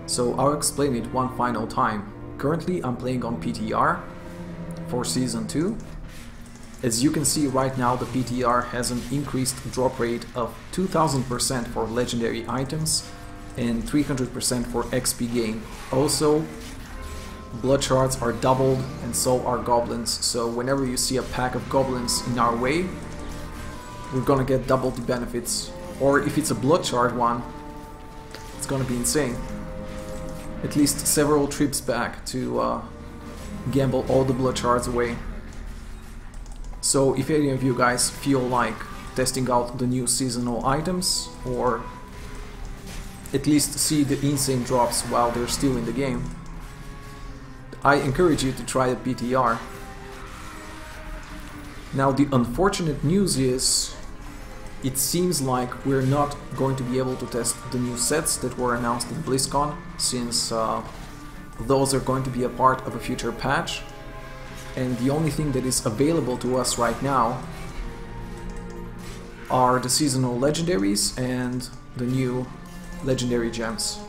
So I'll explain it one final time. Currently I'm playing on PTR for Season 2. As you can see right now, the PTR has an increased drop rate of 2000% for legendary items and 300% for XP gain. Also, blood shards are doubled and so are goblins, so whenever you see a pack of goblins in our way, we're gonna get double the benefits. Or if it's a blood shard one, it's gonna be insane. At least several trips back to gamble all the blood shards away. So if any of you guys feel like testing out the new seasonal items, or at least see the insane drops while they're still in the game, I encourage you to try the PTR. Now the unfortunate news is, it seems like we're not going to be able to test the new sets that were announced in BlizzCon, since those are going to be a part of a future patch. And the only thing that is available to us right now are the seasonal legendaries and the new legendary gems.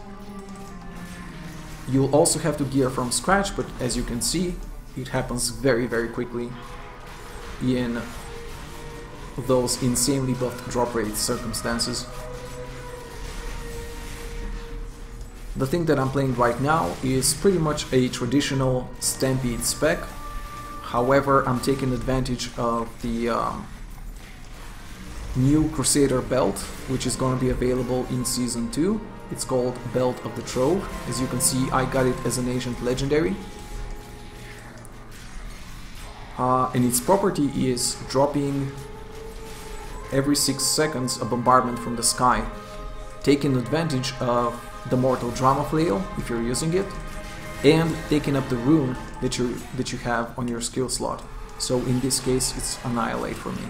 You'll also have to gear from scratch, but as you can see, it happens very quickly in those insanely buffed drop rate circumstances. The thing that I'm playing right now is pretty much a traditional Stampede spec. However, I'm taking advantage of the new Crusader belt, which is going to be available in Season 2. It's called Belt of the Trove. As you can see, I got it as an Ancient Legendary. And its property is dropping every 6 seconds a bombardment from the sky, taking advantage of the Mortal Drama Flail if you're using it, and taking up the rune that you have on your skill slot. So in this case, it's Annihilate for me.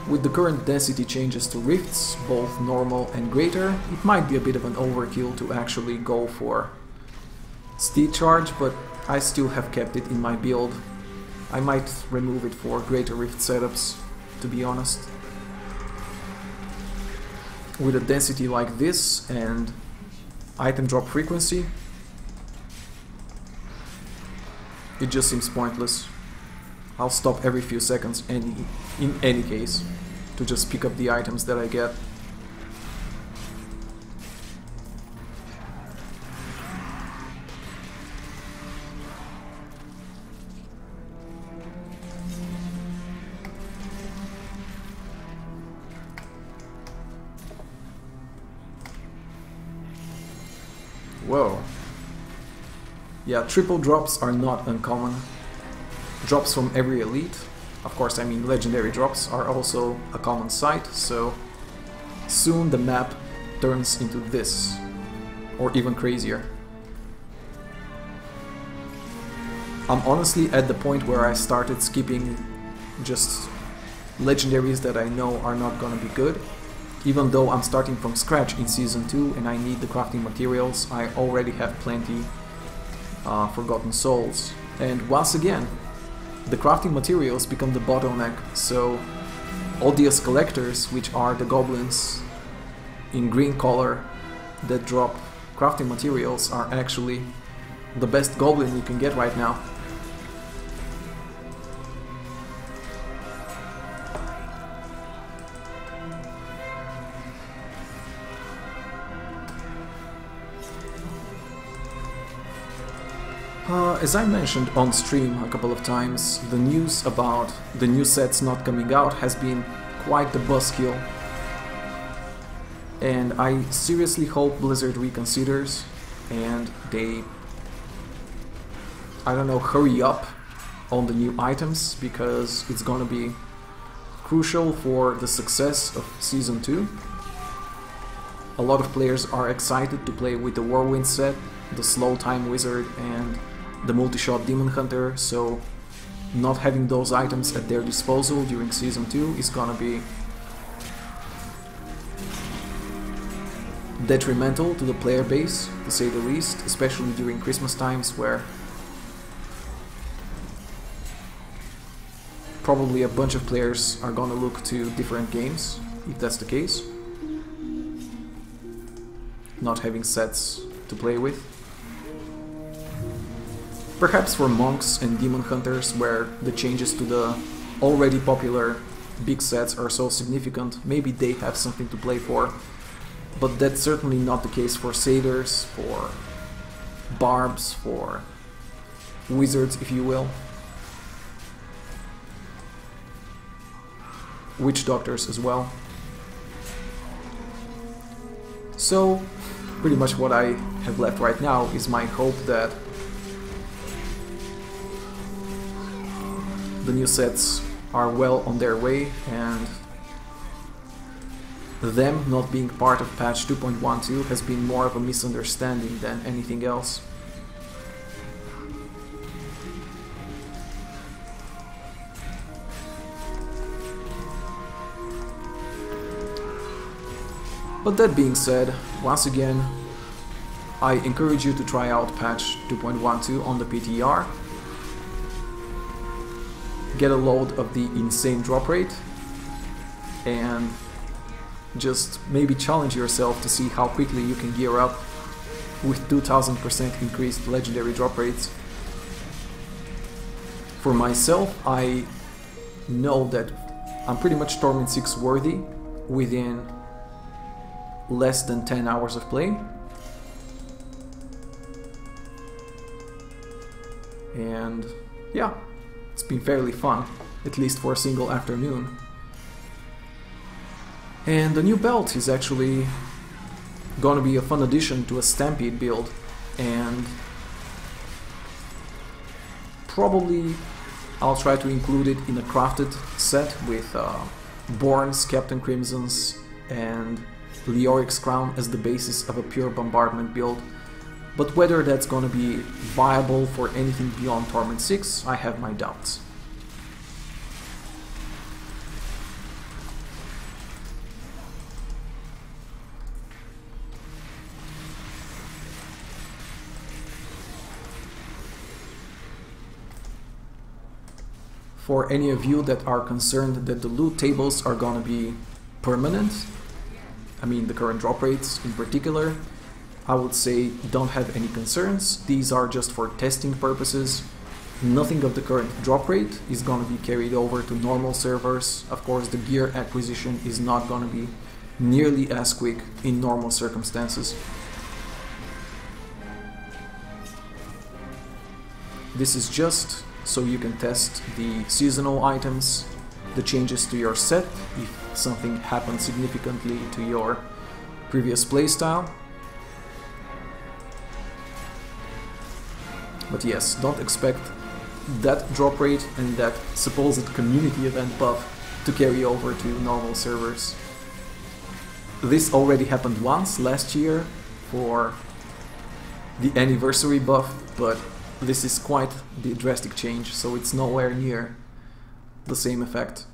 With the current density changes to rifts, both normal and greater, it might be a bit of an overkill to actually go for Steed Charge, but I still have kept it in my build. I might remove it for greater rift setups, to be honest. With a density like this and item drop frequency, it just seems pointless. I'll stop every few seconds in any case to just pick up the items that I get. Whoa. Yeah, triple drops are not uncommon. Drops from every elite, of course I mean legendary drops, are also a common sight, so soon the map turns into this, or even crazier. I'm honestly at the point where I started skipping just legendaries that I know are not gonna be good. Even though I'm starting from scratch in Season 2 and I need the crafting materials, I already have plenty Forgotten Souls. And once again, the crafting materials become the bottleneck, so Odious Collectors, which are the goblins in green color that drop crafting materials, are actually the best goblin you can get right now. As I mentioned on stream a couple of times, the news about the new sets not coming out has been quite the buzzkill. And I seriously hope Blizzard reconsiders and they, I don't know, hurry up on the new items, because it's gonna be crucial for the success of Season 2. A lot of players are excited to play with the Whirlwind set, the Slow Time Wizard and the multi-shot Demon Hunter, so not having those items at their disposal during Season 2 is gonna be detrimental to the player base, to say the least, especially during Christmas times where probably a bunch of players are gonna look to different games, if that's the case. Not having sets to play with. Perhaps for monks and demon hunters, where the changes to the already popular big sets are so significant, maybe they have something to play for. But that's certainly not the case for satyrs, for barbs, for wizards, if you will. Witch doctors as well. So, pretty much what I have left right now is my hope that the new sets are well on their way, and them not being part of patch 2.12 has been more of a misunderstanding than anything else. But that being said, once again, I encourage you to try out patch 2.12 on the PTR. Get a load of the insane drop rate and just maybe challenge yourself to see how quickly you can gear up with 2000% increased legendary drop rates. For myself, I know that I'm pretty much Torment 6 worthy within less than 10 hours of play. And yeah, it's been fairly fun, at least for a single afternoon. And the new belt is actually gonna be a fun addition to a Stampede build, and probably I'll try to include it in a crafted set with Borns, Captain Crimsons, and Leoric's Crown as the basis of a pure bombardment build. But whether that's gonna be viable for anything beyond Torment 6, I have my doubts. For any of you that are concerned that the loot tables are gonna be permanent, I mean the current drop rates in particular, I would say don't have any concerns. These are just for testing purposes. Nothing of the current drop rate is going to be carried over to normal servers. Of course, the gear acquisition is not going to be nearly as quick in normal circumstances. This is just so you can test the seasonal items, the changes to your set, if something happens significantly to your previous playstyle. But yes, don't expect that drop rate and that supposed community event buff to carry over to normal servers. This already happened once last year for the anniversary buff, but this is quite the drastic change, so it's nowhere near the same effect.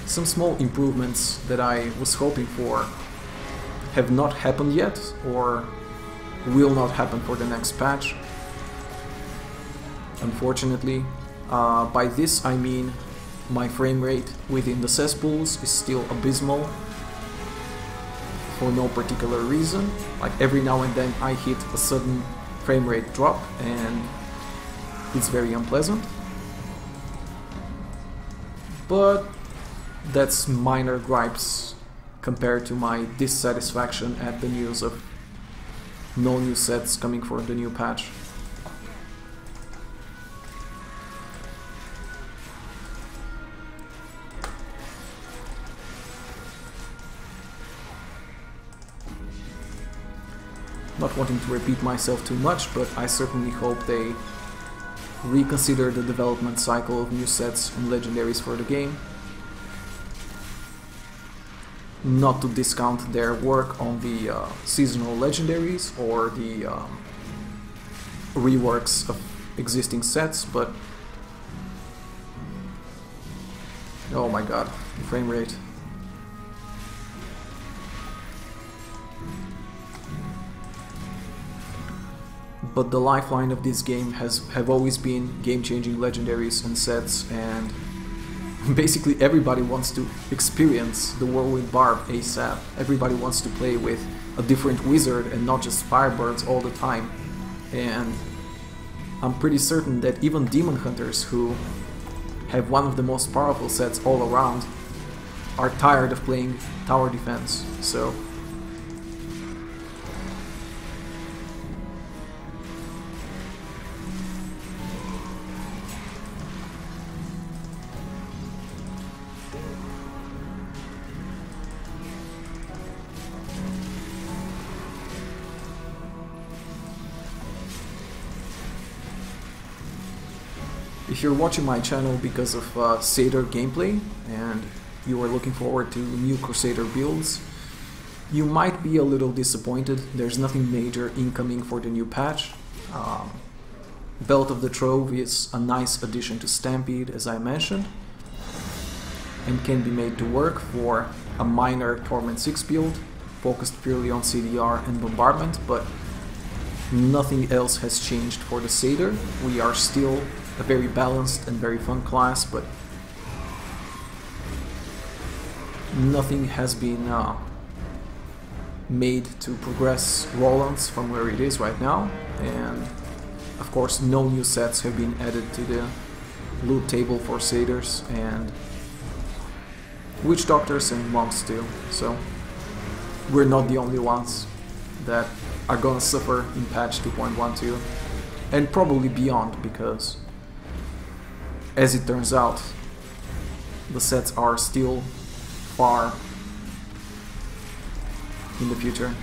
Some small improvements that I was hoping for have not happened yet, or will not happen for the next patch, unfortunately. By this I mean my frame rate within the cesspools is still abysmal for no particular reason. Like every now and then I hit a sudden frame rate drop and it's very unpleasant. But that's minor gripes compared to my dissatisfaction at the news of no new sets coming for the new patch. Not wanting to repeat myself too much, but I certainly hope they reconsider the development cycle of new sets and legendaries for the game. Not to discount their work on the seasonal legendaries or the reworks of existing sets, but oh my god, the frame rate. but the lifeline of this game have always been game-changing legendaries and sets, and basically everybody wants to experience the Whirlwind Barb ASAP. Everybody wants to play with a different wizard and not just Firebirds all the time. And I'm pretty certain that even Demon Hunters, who have one of the most powerful sets all around, are tired of playing tower defense, so... If you're watching my channel because of Crusader gameplay and you are looking forward to new Crusader builds, you might be a little disappointed. There's nothing major incoming for the new patch. Belt of the Trove is a nice addition to Stampede, as I mentioned, and can be made to work for a minor Torment 6 build, focused purely on CDR and bombardment, but nothing else has changed for the Crusader. We are still a very balanced and very fun class, but nothing has been made to progress Roland's from where it is right now, and of course no new sets have been added to the loot table for Satyrs and Witch Doctors and Monks too, so we're not the only ones that are gonna suffer in patch 2.1.2 and probably beyond, because as it turns out, the sets are still far in the future.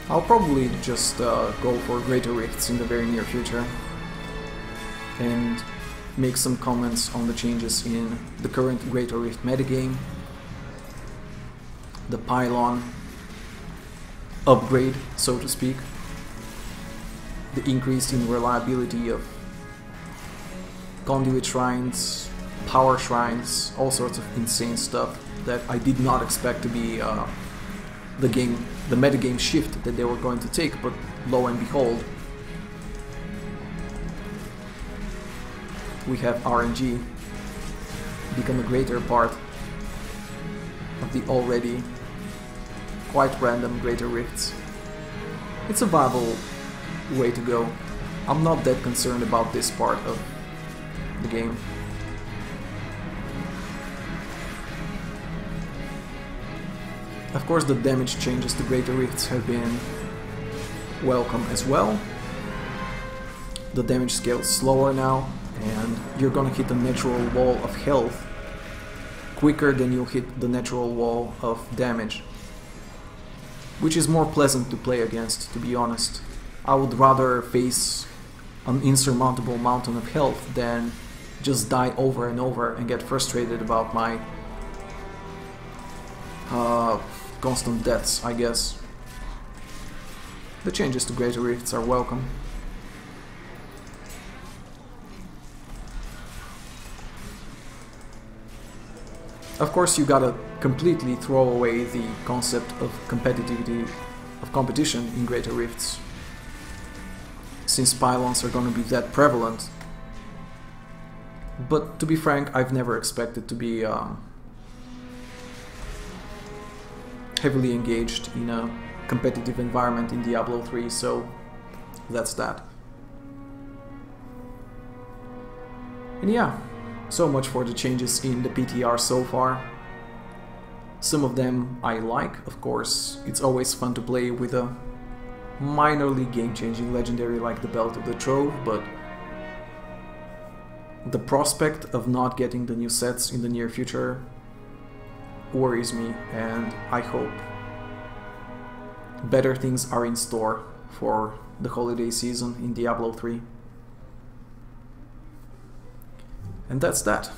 I'll probably just go for Greater Rifts in the very near future and make some comments on the changes in the current Greater Rift metagame, the pylon upgrade, so to speak, the increase in reliability of conduit shrines, power shrines, all sorts of insane stuff that I did not expect to be the metagame shift that they were going to take, but lo and behold, we have RNG become a greater part of the already quite random Greater Rifts. It's a viable way to go. I'm not that concerned about this part of the game. Of course, the damage changes to Greater Rifts have been welcome as well. The damage scale is slower now, and you're gonna hit a natural wall of health quicker than you hit the natural wall of damage, which is more pleasant to play against, to be honest. I would rather face an insurmountable mountain of health than just die over and over and get frustrated about my constant deaths, I guess. The changes to Greater Rifts are welcome. Of course, you gotta completely throw away the concept of competition in Greater Rifts, since pylons are gonna be that prevalent. But to be frank, I've never expected to be heavily engaged in a competitive environment in Diablo 3, so that's that. And yeah, so much for the changes in the PTR so far. Some of them I like, of course. It's always fun to play with a minorly game-changing legendary like the Belt of the Trove, but the prospect of not getting the new sets in the near future worries me, and I hope better things are in store for the holiday season in Diablo 3. And that's that.